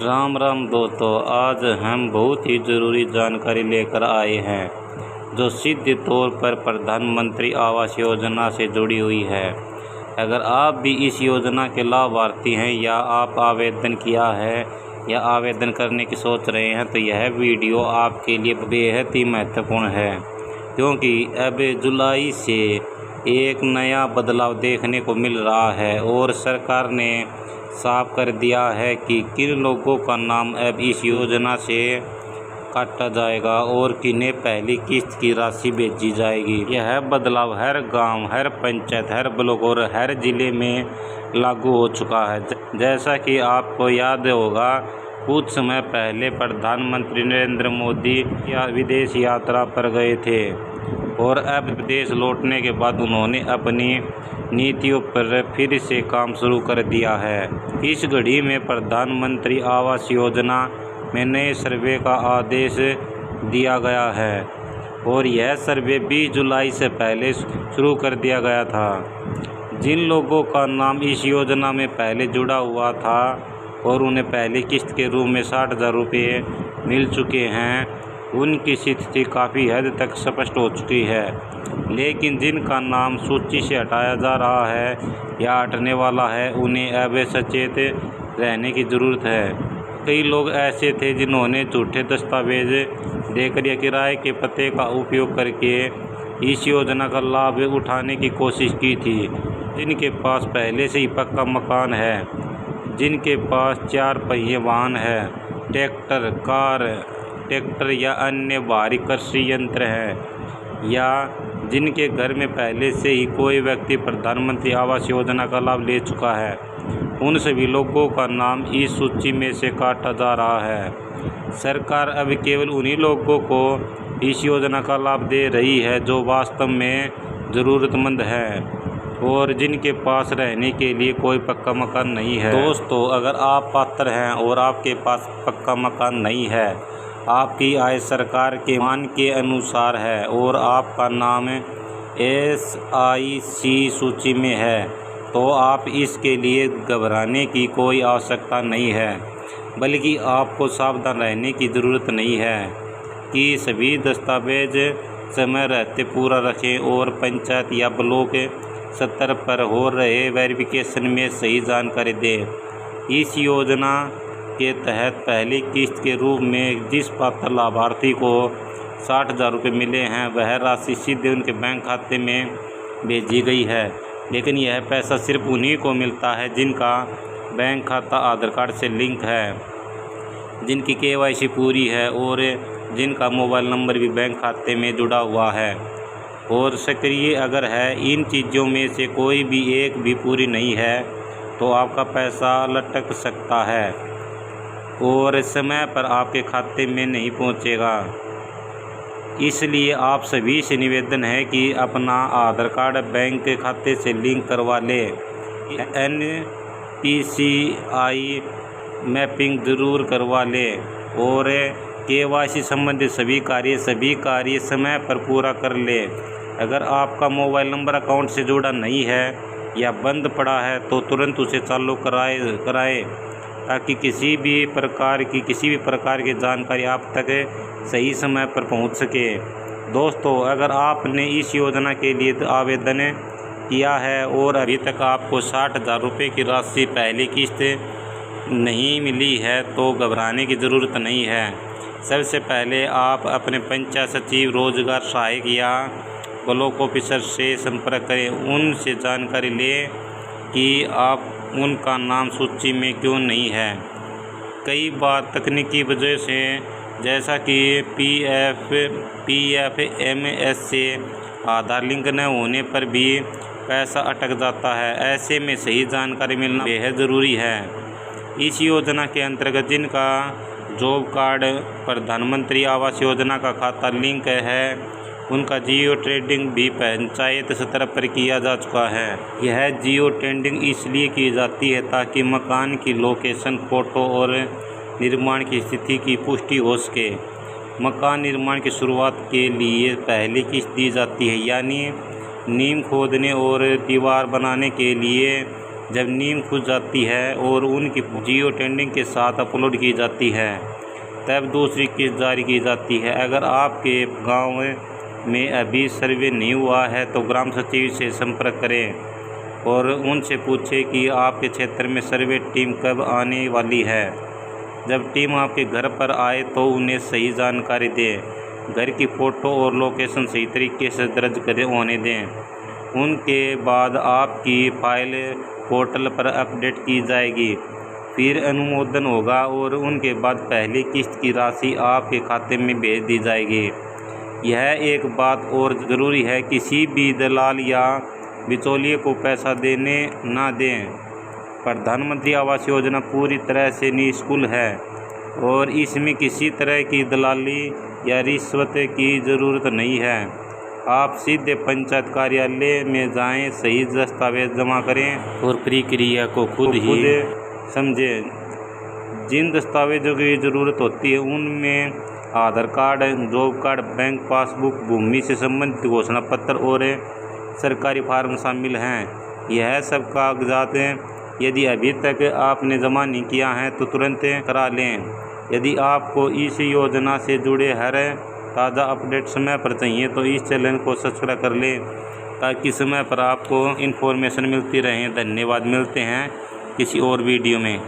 राम राम दोस्तों, आज हम बहुत ही ज़रूरी जानकारी लेकर आए हैं जो सीधे तौर पर प्रधानमंत्री आवास योजना से जुड़ी हुई है। अगर आप भी इस योजना के लाभार्थी हैं या आप आवेदन किया है या आवेदन करने की सोच रहे हैं तो यह वीडियो आपके लिए बेहद ही महत्वपूर्ण है, क्योंकि अब जुलाई से एक नया बदलाव देखने को मिल रहा है और सरकार ने साफ कर दिया है कि किन लोगों का नाम अब इस योजना से काटा जाएगा और किन्हें पहली किस्त की राशि भेजी जाएगी। यह बदलाव हर गांव, हर पंचायत, हर ब्लॉक और हर जिले में लागू हो चुका है। जैसा कि आपको याद होगा, कुछ समय पहले प्रधानमंत्री नरेंद्र मोदी विदेश यात्रा पर गए थे और अब विदेश लौटने के बाद उन्होंने अपनी नीतियों पर फिर से काम शुरू कर दिया है। इस घड़ी में प्रधानमंत्री आवास योजना में नए सर्वे का आदेश दिया गया है और यह सर्वे 20 जुलाई से पहले शुरू कर दिया गया था। जिन लोगों का नाम इस योजना में पहले जुड़ा हुआ था और उन्हें पहली किस्त के रूप में 60,000 रुपये मिल चुके हैं, उनकी स्थिति काफ़ी हद तक स्पष्ट हो चुकी है। लेकिन जिनका नाम सूची से हटाया जा रहा है या हटने वाला है, उन्हें अब सचेत रहने की ज़रूरत है। कई लोग ऐसे थे जिन्होंने झूठे दस्तावेज देकर या किराए के पते का उपयोग करके इस योजना का लाभ उठाने की कोशिश की थी। जिनके पास पहले से ही पक्का मकान है, जिनके पास 4 पहिए वाहन है, ट्रैक्टर या अन्य भारी कृषि यंत्र है, या जिनके घर में पहले से ही कोई व्यक्ति प्रधानमंत्री आवास योजना का लाभ ले चुका है, उन सभी लोगों का नाम इस सूची में से काटा जा रहा है। सरकार अब केवल उन्हीं लोगों को इस योजना का लाभ दे रही है जो वास्तव में ज़रूरतमंद हैं और जिनके पास रहने के लिए कोई पक्का मकान नहीं है। दोस्तों, अगर आप पात्र हैं और आपके पास पक्का मकान नहीं है, आपकी आय सरकार के मान के अनुसार है और आपका नाम SIC सूची में है, तो आप इसके लिए घबराने की कोई आवश्यकता नहीं है, बल्कि आपको सावधान रहने की ज़रूरत नहीं है कि सभी दस्तावेज समय रहते पूरा रखें और पंचायत या ब्लॉक स्तर पर हो रहे वेरिफिकेशन में सही जानकारी दें। इस योजना के तहत पहली किस्त के रूप में जिस पात्र लाभार्थी को 60,000 रुपये मिले हैं, वह राशि सीधे उनके बैंक खाते में भेजी गई है। लेकिन यह पैसा सिर्फ उन्हीं को मिलता है जिनका बैंक खाता आधार कार्ड से लिंक है, जिनकी KYC पूरी है और जिनका मोबाइल नंबर भी बैंक खाते में जुड़ा हुआ है और सक्रिय अगर है। इन चीज़ों में से कोई भी एक भी पूरी नहीं है तो आपका पैसा लटक सकता है और समय पर आपके खाते में नहीं पहुंचेगा। इसलिए आप सभी से निवेदन है कि अपना आधार कार्ड बैंक खाते से लिंक करवा लें। NPCI मैपिंग ज़रूर करवा लें और KYC संबंधित सभी कार्य समय पर पूरा कर लें। अगर आपका मोबाइल नंबर अकाउंट से जुड़ा नहीं है या बंद पड़ा है तो तुरंत उसे चालू कराएं ताकि किसी भी प्रकार की जानकारी आप तक सही समय पर पहुंच सके। दोस्तों, अगर आपने इस योजना के लिए आवेदन किया है और अभी तक आपको 60,000 रुपये की राशि पहली किस्त नहीं मिली है तो घबराने की ज़रूरत नहीं है। सबसे पहले आप अपने पंचायत सचिव, रोजगार सहायक या ब्लॉक ऑफिसर से संपर्क करें। उनसे जानकारी लें कि आप उनका नाम सूची में क्यों नहीं है। कई बार तकनीकी वजह से जैसा कि PFMS से आधार लिंक न होने पर भी पैसा अटक जाता है। ऐसे में सही जानकारी मिलना बेहद ज़रूरी है। इस योजना के अंतर्गत जिनका जॉब कार्ड प्रधानमंत्री आवास योजना का खाता लिंक है, उनका जियो टैगिंग भी पंचायत स्तर पर किया जा चुका है। यह जियो टैगिंग इसलिए की जाती है ताकि मकान की लोकेशन, फोटो और निर्माण की स्थिति की पुष्टि हो सके। मकान निर्माण की शुरुआत के लिए पहली किस्त दी जाती है, यानी नींव खोदने और दीवार बनाने के लिए जब नीम खुल जाती है और उनकी जियो टैगिंग के साथ अपलोड की जाती है तब दूसरी किस्त जारी की जाती है। अगर आपके गांव में अभी सर्वे नहीं हुआ है तो ग्राम सचिव से संपर्क करें और उनसे पूछें कि आपके क्षेत्र में सर्वे टीम कब आने वाली है। जब टीम आपके घर पर आए तो उन्हें सही जानकारी दें। घर की फ़ोटो और लोकेशन सही तरीके से दर्ज करे होने दें। उनके बाद आपकी फाइल पोर्टल पर अपडेट की जाएगी, फिर अनुमोदन होगा और उनके बाद पहली किस्त की राशि आपके खाते में भेज दी जाएगी। यह एक बात और ज़रूरी है, किसी भी दलाल या बिचौलिए को पैसा देने ना दें। प्रधानमंत्री आवास योजना पूरी तरह से निःशुल्क है और इसमें किसी तरह की दलाली या रिश्वत की ज़रूरत नहीं है। आप सीधे पंचायत कार्यालय में जाएं, सही दस्तावेज जमा करें और प्रक्रिया को खुद ही समझें। जिन दस्तावेजों की ज़रूरत होती है उनमें Aadhaar card, job card, bank passbook, भूमि से संबंधित घोषणा पत्र और सरकारी फार्म शामिल हैं। यह सब कागजात यदि अभी तक आपने जमा नहीं किया है तो तुरंत करा लें। यदि आपको इस योजना से जुड़े हर ताज़ा अपडेट समय पर चाहिए तो इस चैनल को सब्सक्राइब कर लें ताकि समय पर आपको इन्फॉर्मेशन मिलती रहे। धन्यवाद। मिलते हैं किसी और वीडियो में।